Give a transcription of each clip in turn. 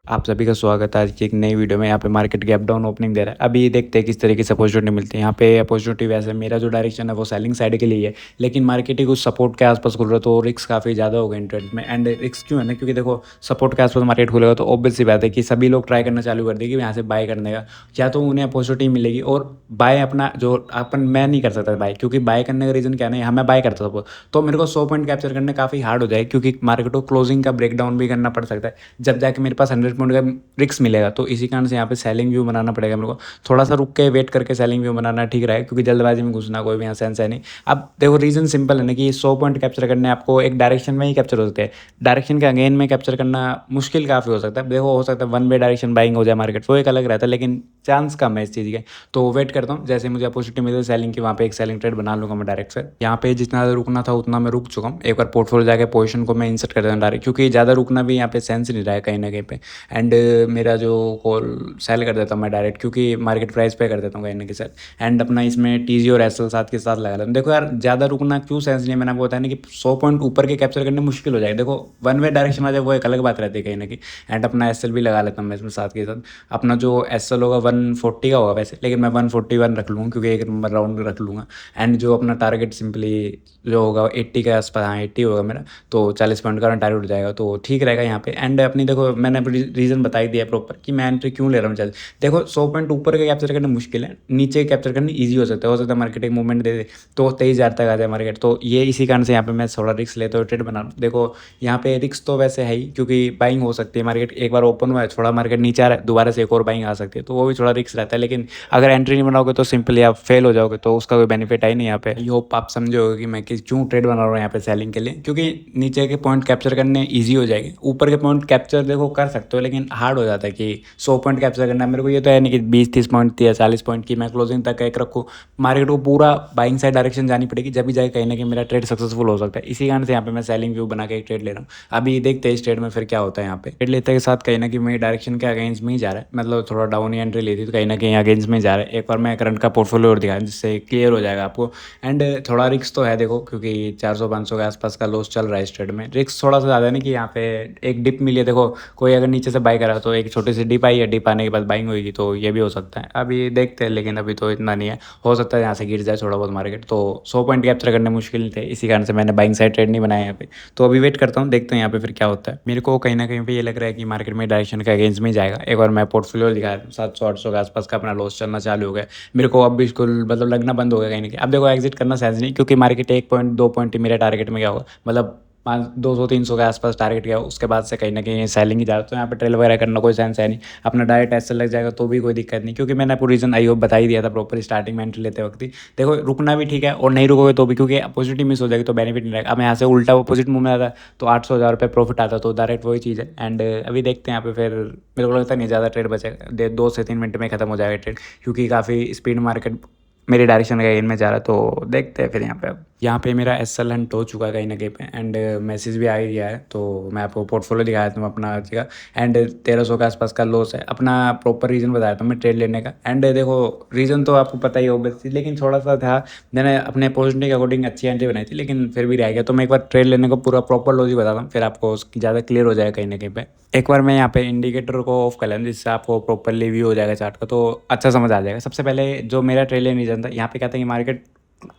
आप सभी का स्वागत है आज की एक नई वीडियो में। यहाँ पे मार्केट गैप डाउन ओपनिंग दे रहा है। अभी देखते हैं किस तरीके से अपॉर्चुनिटी मिलती है। यहाँ पे अपॉर्चुनिटी वैसे मेरा जो डायरेक्शन है वो सेलिंग साइड के लिए है, लेकिन मार्केट ही कुछ सपोर्ट के आसपास खुल रहा है तो रिस्क काफ़ी ज़्यादा होगा इन ट्रेड में। एंड रिस्क क्यों है ना, क्योंकि देखो सपोर्ट के आसपास मार्केट खुलेगा तो ऑब्वियस सी बात है कि सभी लोग ट्राई करना चालू कर देंगे यहाँ से बाय करने का, या तो उन्हें अपॉर्चुनिटी मिलेगी और बाय अपना जो अपन मैं नहीं कर सकता बाय, क्योंकि बाय करने का रीज़न क्या है ना, यहाँ मैं बाय करता था तो मेरे को 100 पॉइंट कैप्चर करने काफ़ी हार्ड हो जाए, क्योंकि मार्केट को क्लोजिंग का ब्रेकडाउन भी करना पड़ सकता है जब जाके मेरे पास 100 पॉइंट का रिस्क मिलेगा। तो इसी कारण से यहाँ पे सेलिंग व्यू बनाना पड़ेगा मेरे को, थोड़ा सा रुक के वेट करके सेलिंग व्यू बनाना ठीक रहेगा, क्योंकि जल्दबाजी में घुसना कोई भी यहाँ सेंस है नहीं। अब देखो रीज़न सिंपल है ना कि 100 पॉइंट कैप्चर करने आपको एक डायरेक्शन में ही कैप्चर हो सकते हैं, डायरेक्शन के अगेन में कैप्चर करना मुश्किल काफ़ी हो सकता है। देखो हो सकता है वन वे डायरेक्शन बाइंग हो जाए मार्केट, वो एक अलग रहता है, लेकिन चांस कम है इस चीज़ के। तो वेट करता हूँ, जैसे मुझे अपॉर्चुनिटी मिले सेलिंग की वहाँ पे एक सेलिंग ट्रेड बना लूँगा मैं डायरेक्ट से। यहाँ पे जितना ज़्यादा रुकना था उतना मैं रुक चुका हूँ। एक बार पोर्टफोलियो जाके पोजीशन को मैं इंसर्ट कर देता हूँ डायरेक्ट, क्योंकि ज़्यादा रुकना भी यहाँ पे सेंस नहीं रहा है कहीं ना कहीं पे। एंड मेरा जो कॉल सेल कर देता हूँ मैं डायरेक्ट, क्योंकि मार्केट प्राइस पे कर देता हूँ कहीं ना कहीं साथ। एंड अपना इसमें टीजी और एसएल साथ के साथ लगा लेता हूँ। देखो यार ज़्यादा रुकना क्यों सेंस नहीं है, मैंने आपको बताया ना कि 100 पॉइंट ऊपर के कैप्चर करने मुश्किल हो जाएगा। देखो वन वे डायरेक्शन आ जाए वो एक अलग बात रहती है कहीं ना कहीं। एंड अपना एसएल भी लगा लेता हूँ मैं इसमें साथ के साथ। अपना जो एसएल होगा 140 का होगा वैसे, लेकिन मैं 141 रख लूँगा क्योंकि एक नंबर राउंड रख लूँगा। एंड जो अपना टारगेट सिंपली जो होगा 80 के आसपास, हाँ 80 होगा मेरा, तो 40 पॉइंट का टारगेट हो जाएगा तो ठीक रहेगा यहाँ पे। एंड अपनी देखो मैंने रीज़न बता ही दिया प्रॉपर कि मैं एंट्री क्यों ले रहा हूँ। चल देखो 100 पॉइंट ऊपर के कैप्चर करना मुश्किल है, नीचे कैप्चर करना ईजी हो सकता है मार्केट एक मूवमेंट दे दे तो 23,000 तक आ जाए मार्केट। तो ये इसी कारण से यहाँ पे मैं थोड़ा रिस्क लेते हुए ट्रेड बना रहा हूँ। देखो यहाँ पे रिस्क तो वैसे है ही, क्योंकि बाइंग हो सकती है, मार्केट एक बार ओपन हुआ है थोड़ा मार्केट नीचे आ रहा है दोबारा से एक और बाइंग आ सकती है, तो वो भी थोड़ा रिस्क रहता है। लेकिन अगर एंट्री नहीं बनाओगे तो सिंपली आप फेल हो जाओगे, तो उसका कोई बेनिफिट है ही नहीं यहाँ पे। आई होप आप समझोगे कि मैं क्यों ट्रेड बना रहा हूँ यहाँ पे सेलिंग के लिए, क्योंकि नीचे के पॉइंट कैप्चर करने ईजी हो जाएंगे, ऊपर के पॉइंट कैप्चर देखो कर सकते हो लेकिन हार्ड हो जाता है कि 100 पॉइंट कैप्चर करना है मेरे को। ये तो है नहीं कि 20-30 पॉइंट या 40 पॉइंट की मैं क्लोजिंग तक एक रखूँ, मार्केट को पूरा बाइंग साइड डायरेक्शन जानी पड़ेगी जब भी जाए कहीं ना कहीं मेरा ट्रेड सक्सेसफुल हो सकता है। इसी कारण से यहाँ पे मैं सेलिंग व्यू बना के एक ट्रेड ले रहा हूँ। अभी देखते हैं इस ट्रेड में फिर क्या होता है। यहाँ पे ट्रेड लेते के साथ कहीं ना कहीं मेरी डायरेक्शन के अगेंस्ट में ही जा रहा है, मतलब थोड़ा डाउन ही एंट्री लेती तो कहीं ना कहीं अगेंस्ट में जा रहा है। एक बार मैं करंट का पोर्टफोलियो और दिखाया जिससे क्लियर हो जाएगा आपको। एंड थोड़ा रिस्क तो है देखो, क्योंकि 400-500 के आसपास का लॉस चल रहा है इस ट्रेड में। रिस्क थोड़ा सा ज़्यादा है ना कि यहाँ पे एक डिप मिली है, देखो कोई अगर नीचे से बाई करा तो एक छोटी सी डिप आई है, डिप आने के बाद बाइंग होगी, तो ये भी हो सकता है। अभी देखते हैं, लेकिन अभी तो इतना नहीं है, हो सकता है यहाँ से गिर जाए थोड़ा बहुत मार्केट। तो 100 पॉइंट कैप्चर करने मुश्किल थे, इसी कारण से मैंने बाइंग साइड ट्रेड नहीं बनाया यहाँ पे। तो अभी वेट करता हूँ, देखते हैं यहाँ पे फिर क्या होता है। मेरे को कहीं ना कहीं पे ये लग रहा है कि मार्केट में डायरेक्शन का अगेंस्ट में जाएगा। एक बार मैं पोर्टफोलियो दिखा 700-800 के आसपास का अपना लॉस चलना चालू हो गया मेरे को, अब बिल्कुल मतलब लगना बंद हो गया कहीं ना कहीं। अब देखो एग्जिट करना सेंस नहीं, क्योंकि मार्केट 1 पॉइंट 2 पॉइंट ही मेरे टारगेट में क्या होगा, मतलब 200-300 के आसपास टारगेट गया, उसके बाद से कहीं ना कहीं सेलिंग ही जा रहा है। तो यहाँ पे ट्रेल वगैरह करना कोई सेंस है नहीं, अपना डायरेक्ट ऐसे लग जाएगा तो भी कोई दिक्कत नहीं, क्योंकि मैंने आपको रीज़न आई होप बता ही दिया था प्रॉपर स्टार्टिंग में एंट्री लेते वक्त ही। देखो रुकना भी ठीक है और नहीं रुकोगे तो भी, क्योंकि अपॉर्चुनिटी मिस हो जाएगी तो बेनिफिट नहीं रहेगा। अब यहाँ से उल्टा अपोजिट मूव में आता तो 800,000 रुपये प्रॉफिट आता, तो डायरेक्ट वही चीज़ है। एंड अभी देखते हैं यहाँ पे फिर, मेरे को लगता नहीं ज़्यादा ट्रेड बचेगा, 2 से 3 मिनट में खत्म हो जाएगा ट्रेड, क्योंकि काफ़ी स्पीड मार्केट मेरी डायरेक्शन का इनमें जा रहा है। तो देखते हैं फिर यहाँ पे। अब यहाँ पे मेरा एसएल हंट हो चुका है कहीं ना कहीं पे, एंड मैसेज भी आ ही गया है, तो मैं आपको पोर्टफोलियो दिखाया था अपना आज का। एंड 1300 के आसपास का लॉस है, अपना प्रॉपर रीज़न बताया था मैं ट्रेड लेने का। एंड देखो रीज़न तो आपको पता ही होगा, लेकिन थोड़ा सा था, मैंने अपने अपॉर्चुनिटी के अकॉर्डिंग अच्छी एंट्री बनाई थी लेकिन फिर भी रह गया। तो मैं एक बार ट्रेड लेने को पूरा प्रॉपर लॉजिक बताता हूँ, फिर आपको उसकी ज़्यादा क्लियर हो जाएगा कहीं ना कहीं पे। एक बार मैं यहाँ पे इंडिकेटर को ऑफ कर लें जिससे आपको प्रॉपरली व्यू हो जाएगा चार्ट का, तो अच्छा समझ आ जाएगा। सबसे पहले जो मेरा ट्रेड लेने रीजन था, यहाँ पे कहता है कि मार्केट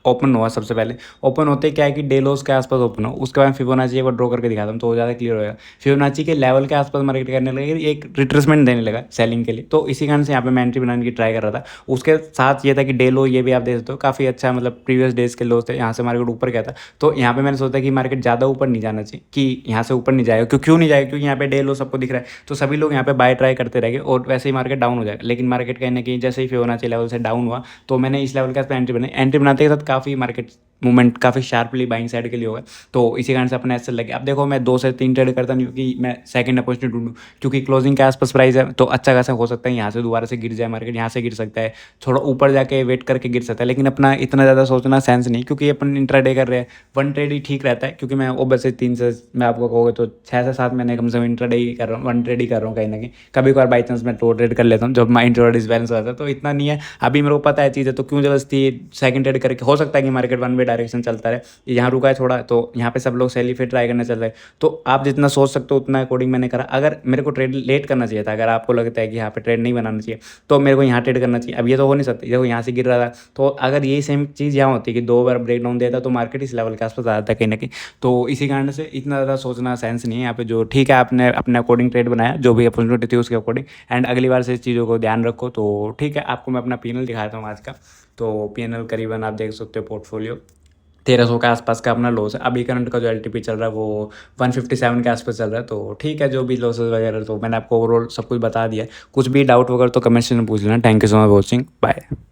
ओपन हुआ, सबसे पहले ओपन होते क्या है कि डे लोस के आसपास ओपन हो, उसके बाद फिबोनाची एक बार ड्रॉ करके दिखाता हूँ तो ज़्यादा क्लियर होगा। फिबोनाची के लेवल के आसपास मार्केट करने लगे, एक रिट्रेसमेंट देने लगा सेलिंग के लिए, तो इसी कारण से यहाँ पे मैं एंट्री बनाने की ट्राई कर रहा था। उसके साथ ये था कि डे लो ये भी आप देख सकते हो काफ़ी अच्छा, मतलब प्रीवियस डेज के लो थे, यहाँ से मार्केट ऊपर गया था। तो यहाँ पे मैंने सोचा कि मार्केट ज़्यादा ऊपर नहीं जाना चाहिए, कि यहाँ से ऊपर नहीं जाएगा। क्यों नहीं जाएगा, क्योंकि यहाँ पे डे लो सबको दिख रहा है, तो सभी लोग यहाँ पे बाय ट्राई करते रहेंगे और वैसे ही मार्केट डाउन हो जाएगा। लेकिन मार्केट कहीं ना कहीं जैसे ही फिबोनाची लेवल से डाउन हुआ, तो मैंने इस लेवल के आसपास एंट्री बनाई। एंट्री बनाते के साथ काफ़ी मार्केट मूवमेंट काफ़ी शार्पली बाइंग साइड के लिए होगा, तो इसी कारण से अपने ऐसे लगे। अब देखो मैं 2 से 3 ट्रेड करता नहीं, क्योंकि मैं सेकंड अपॉर्चुनिटी ढूंढूं, क्योंकि क्लोजिंग के आसपास प्राइस है तो अच्छा खासा हो सकता है यहाँ से दोबारा से गिर जाए मार्केट, यहाँ से गिर सकता है, थोड़ा ऊपर जाके वेट करके गिर सकता है। लेकिन अपना इतना ज़्यादा सोचना सेंस नहीं, क्योंकि अपन इंट्राडे कर रहे हैं, वन ट्रेड ही ठीक रहता है। क्योंकि मैं ओबेसली 3 से, मैं आपको कहोगे तो 6 से 7 महीने कम से कम इंट्राडे ही कर रहा हूँ, वन ट्रेड ही कर रहा हूँ कहीं ना कहीं। कभी कभार बाई चांस मैं 2 ट्रेड कर लेता हूँ जब माइंड थोड़ा डिसबैलेंस हो जाता है, तो इतना नहीं है। अभी मेरे को पता है चीज़ है, तो क्यों जबरदस्ती सेकंड ट्रेड करके कि हो सकता है कि मार्केट वन वे डायरेक्शन चलता रहे, यहाँ रुका है थोड़ा, तो यहाँ पे सब लोग सेल ही फिर ट्राई करने चल रहे हैं। तो आप जितना सोच सकते हो उतना अकॉर्डिंग मैंने करा। अगर मेरे को ट्रेड लेट करना चाहिए था, अगर आपको लगता है कि यहाँ पे ट्रेड नहीं बनाना चाहिए तो मेरे को यहाँ ट्रेड करना चाहिए। अब ये तो हो नहीं सकता, देखो यहाँ से गिर रहा था, तो अगर ये सेम चीज़ यहाँ होती कि 2 बार ब्रेक डाउन देता तो मार्केट इस लेवल के आसपास आ जाता कहीं ना कहीं। तो इसी कारण से इतना ज़्यादा सोचना सेंस नहीं है यहाँ पे। जो ठीक है, आपने अपने अकॉर्डिंग ट्रेड बनाया, जो भी अपॉर्चुनिटी थी उसके अकॉर्डिंग, एंड अगली बार से इस चीज़ों को ध्यान रखो। तो ठीक है, आपको मैं अपना पीएनएल दिखाता हूँ आज का। तो पीएनएल करीबन आप देख सकते हो पोर्टफोलियो 1300 के आसपास का अपना लॉस है। अभी करंट का जो एलटीपी चल रहा है वो 157 के आसपास चल रहा है। तो ठीक है, जो भी लॉसेस वगैरह तो मैंने आपको ओवरऑल सब कुछ बता दिया है। कुछ भी डाउट वगैरह तो कमेंट सेक्शन में पूछ लेना। Thank you so much watching, bye.